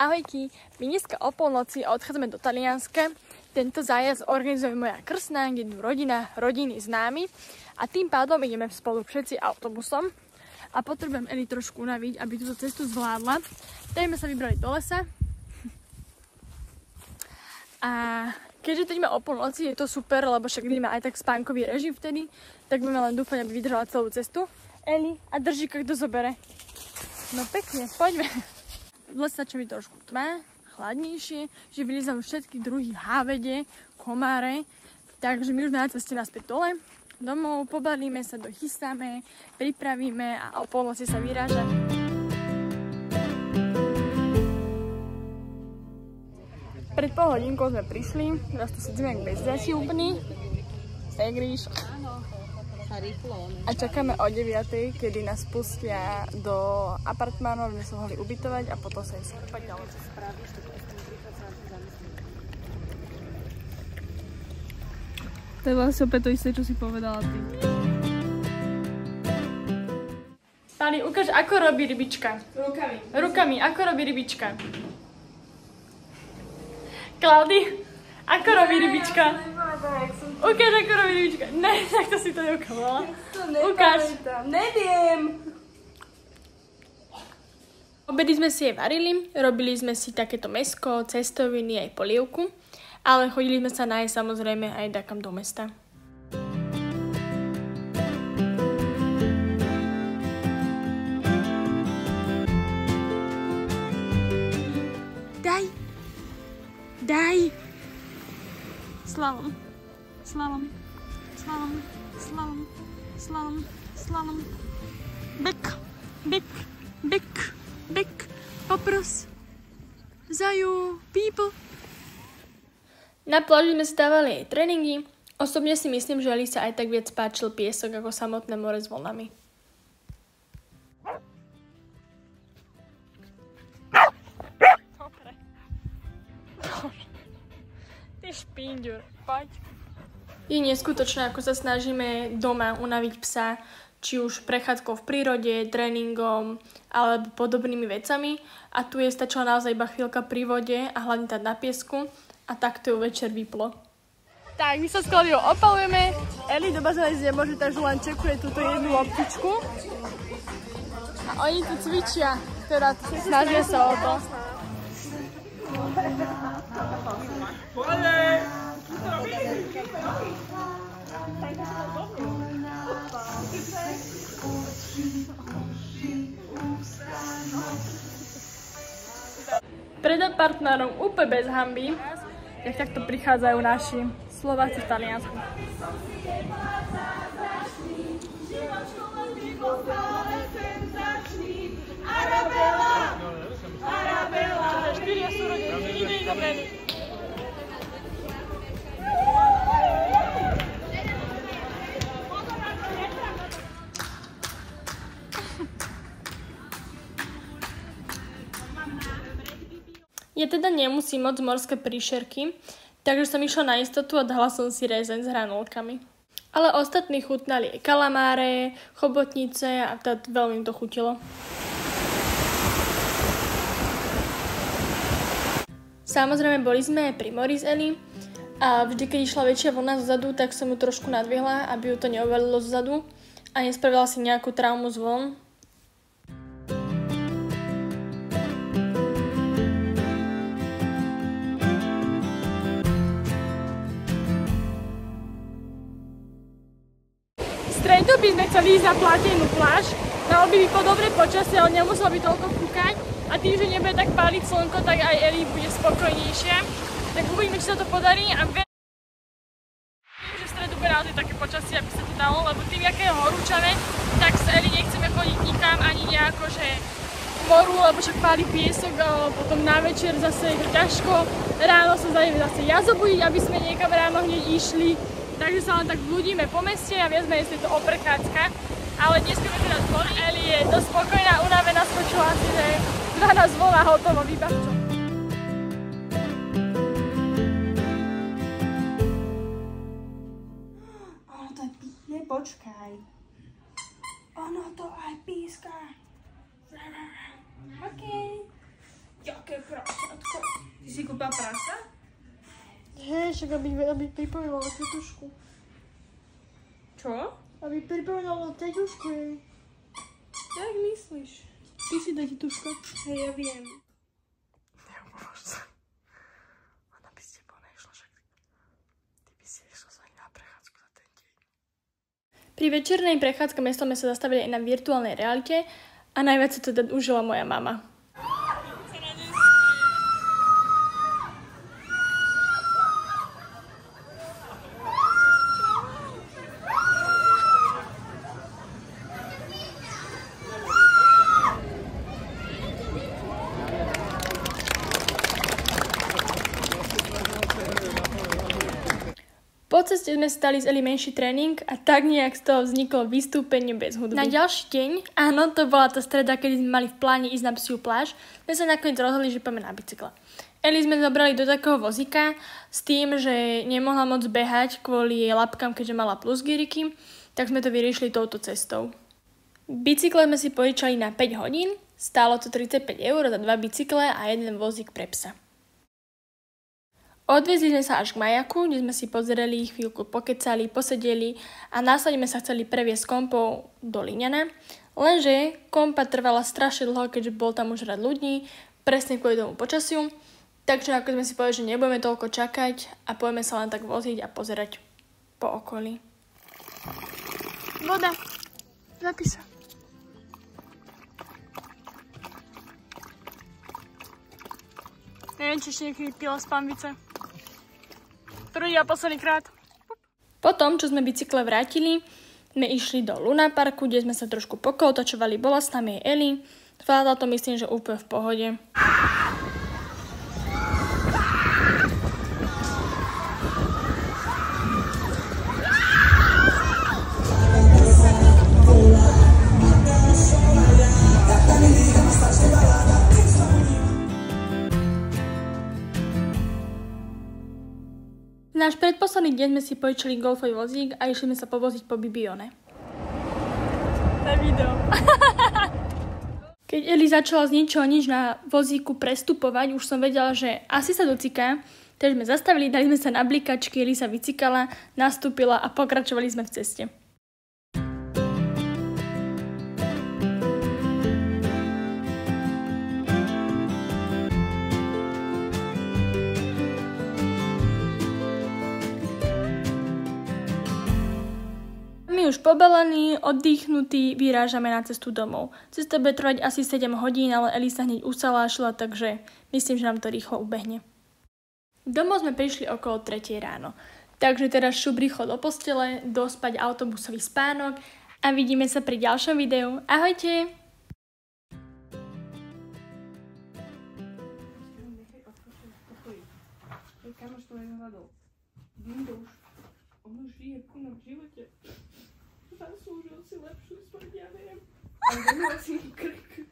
Ahojky, my dneska o polnoci odchádzame do Talianska. Tento zájazd organizuje moja krstná, kde idú rodiny známi a tým pádom ideme spolu všetci autobusom. A potrebujem Eli trošku unaviť, aby túto cestu zvládla. Tak sme sa vybrali do lesa. A keďže to ideme o polnoci, je to super, lebo však ideme aj tak spánkový režim vtedy, tak budeme len dúfať, aby vydržala celú cestu. Eli, a držíka kto zobere? No pekne, poďme. V lese začne byť trošku tma, chladnejšie, že vylízam všetky druhy hávede, komáre, takže my už na ceste naspäť dole, domov, pobalíme sa, dochystáme, pripravíme a o polnoci sa vyráža. Pred pol hodinkou sme prišli, teraz tu sedíme jak bezďačí úplný. Segríš. A čakáme o 9:00, kedy nás pustia do apartmánov, kde sme sa mohli ubytovať a potom sa im skúpať ďalej. To je vlastne opäť to isté, čo si povedala ty. Pali, ukáž, ako robí rybička. Rukami. Rukami, ako robí rybička. Klaudy, ako robí rybička. Ukáž, ako robí rybička. Ne, takto si to neukávala. Ukáž. Neviem. Obedy sme si je varili, robili sme si takéto mäsko, cestoviny aj polievku, ale chodili sme sa nájsť samozrejme aj takam do mesta. Daj! Slalom. Bek. Popros. Zaju. People. Na pláži sme stávali aj tréningy. Osobne si myslím, že Eli sa aj tak viac páčil piesok ako samotné more s vlnami. Ty špinďur, poď. Je neskutočné, ako sa snažíme doma unaviť psa, či už prechádzkou v prírode, tréningom alebo podobnými vecami. A tu je stačila naozaj iba chvíľka pri vode a hlavne tá na piesku a takto ju večer vyplo. Tak, my sa s Klaudiou opalujeme. Eli do bazéna ísť nemôže, takže len čekuje túto jednu loptičku. A oni tu cvičia, teda snažia sa o to. Pred partnerom úplne bez hanby, jak takto prichádzajú naši Slováci v Taliansku. Štyria sú rodiny, ide dopredu. Ja teda nemusím moc morské príšerky, takže som išla na istotu a dala som si rezeň s hranolkami. Ale ostatní chutnali aj kalamáre, chobotnice a teda veľmi to chutilo. Samozrejme boli sme pri mori z Eli a vždy, keď išla väčšia vlna zozadu, tak som ju trošku nadvihla, aby ju to neovalilo zozadu a nespravila si nejakú traumu z vln. V stredu by sme chceli ísť na Platenú pláž, malo by po dobre počasie, ale nemuselo by toľko kúkať a tým, že nebude tak páliť slnko, tak aj Eli bude spokojnejšia. Tak uvidíme, či sa to podarí a viem, že v stredu bude naozaj také počasie, aby sa to dalo, lebo tým, aké je horúčavé, tak s Eli nechceme chodiť nikam ani nejako, že k moru, lebo však páli piesok, potom na večer zase je to ťažko, ráno sa zase jazobudiť, aby sme niekam ráno hneď išli. Takže sa len tak blúdime po meste a viac menej si to oprechádzka. Ale dnes sme teda zvoli. Eli je dosť spokojná, unavená, skočila si, že 12 volá hotovo, výbavčo. Ono to aj písne, počkaj. Ono to aj píska. OK. Jaké krásne. si kúpila prasa? Hej, však aby pripomínala tetušku. Čo? Aby pripomínala tetušku jej. Jak myslíš? Ty si dá tetuška. Hej, ja viem. Neumôž sa. Ona by s tebou nešla, však ty by si išla sa na prechádzku za ten deň. Pri večernej prechádzke mestom sme sa zastavili aj na virtuálnej realite a najviac sa teda užila moja mama. Po ceste sme stali z Eli menší tréning a tak nejak z toho vzniklo vystúpenie bez hudby. Na ďalší deň, áno, to bola tá streda, kedy sme mali v pláne ísť na psiu pláž, sme sa nakoniec rozhodli, že poďme na bicykle. Eli sme zobrali do takého vozíka s tým, že nemohla moc behať kvôli jej labkám, keďže mala plusgiriky, tak sme to vyriešili touto cestou. Bicykle sme si požičali na 5 hodín, stálo to 35 € za 2 bicykle a jeden vozík pre psa. Odviezli sme sa až k majaku, kde sme si pozreli, chvíľku pokecali, posedeli a následne sa chceli previesť kompou do Líňana. Lenže kompa trvala strašne dlho, keďže bol tam už rad ľudí, presne kvôli tomu počasiu. Takže ako sme si povedali, že nebudeme toľko čakať a poďme sa len tak voziť a pozerať po okolí. Voda. Zapí sa. Neviem, či ešte niekedy pila z pambice. Prvý a posledný krát. Potom, čo sme bicykle vrátili, sme išli do Luna Parku, kde sme sa trošku pokolotočovali. Bola s nami aj Eli. Zvládla to, myslím, že úplne v pohode. Náš predposledný deň sme si požičali golfový vozík a išli sme sa povoziť po Bibione. Na video. Keď Eli začala z ničoho nič na vozíku prestupovať, už som vedela, že asi sa dociká, takže sme zastavili, dali sme sa na blikačky, Eli sa vycikala, nastúpila a pokračovali sme v ceste. My už pobalení, oddychnutí, vyrážame na cestu domov. Cesta bude trvať asi 7 hodín, ale Eli sa hneď usalášila, takže myslím, že nám to rýchlo ubehne. Domov sme prišli okolo 3 ráno. Takže teraz šup rýchlo do postele, dospať autobusový spánok a vidíme sa pri ďalšom videu. Ahojte! Kamoš to nehľadol. Linda on už žije v živote. Zaslúžil si lepšiu smrť, ja viem. Ale si krk.